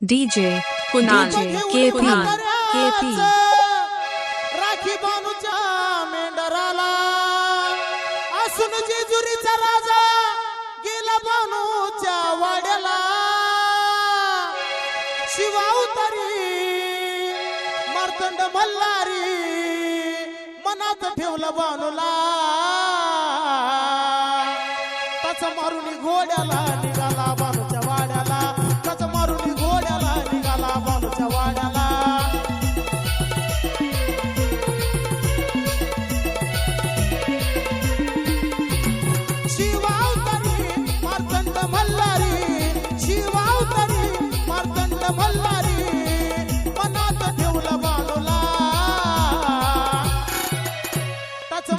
DJ Kunal KP rakhi बानूच्या मेंढराला असून जेजुरीचा राजा गेला बानूच्या वाड्याला शिवावतारी मार्तंड मल्हारी मनात ठेवलं बानूला त्याचा मारुनी घोड्याला निघाला बानूच्या वाड्याला त्याचा मारुनी घोड्याला निघाला बानूच्या वाड्याला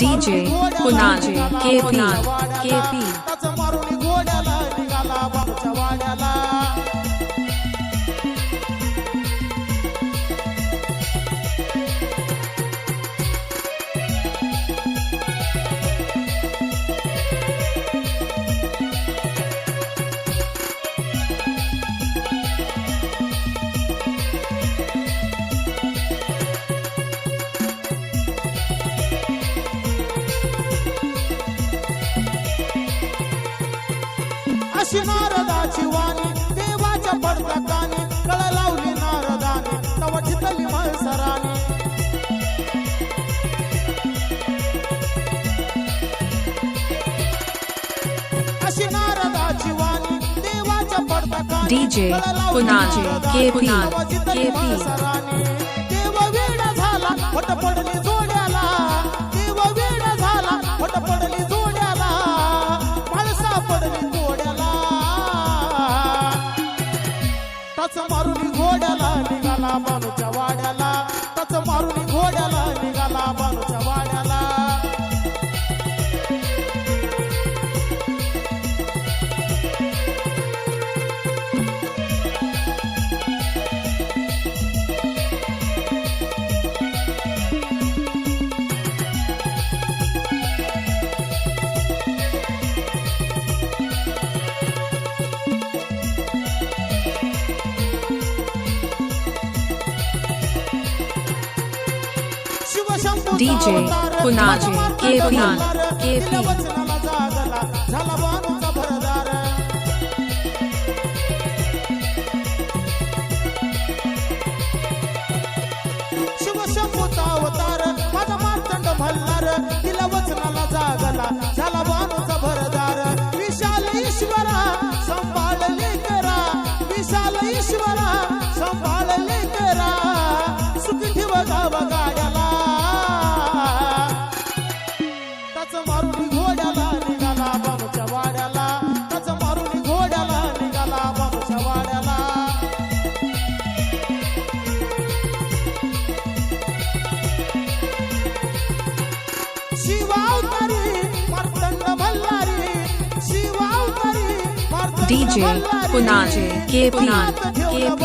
DJ Kunal KP मारुनी घोड्याला निघाला बानूच्या वाड्याला अशी नारदाची वाणी देवाच्या पडदाकानी कळ लावली नारदाने तव चितली मळसराने अशी नारदाची वाणी देवाच्या पडदाकानी DJ Kunal KP देव वेडा झाला फट पडली जोड्याला देव वेडा झाला फट पडली जोड्याला पळसा पडली मारुनी घोड्याला निघाला बानूच्या वाड्याला त्याच मारुनी घोड्याला निघाला बानूच्या वाड्याला DJ Kunal KP झाला बानूचा भरदार शिवशंभूचा अवतार माझा मार्तंड मल्हार तिला वचनाला जागला झाला बानूचा भरदार विशाल ईश्वरा संभाळले करा विशाल ईश्वरा संभाळले करा सुखी ठेव गाव गाड्याला मारुनी घोड्याला निघाला बानूच्या वाड्याला त्याचा मारुनी घोड्याला निघाला बानूच्या वाड्याला शिवावतारी Martand Malhari शिवावतारी DJ Kunal KP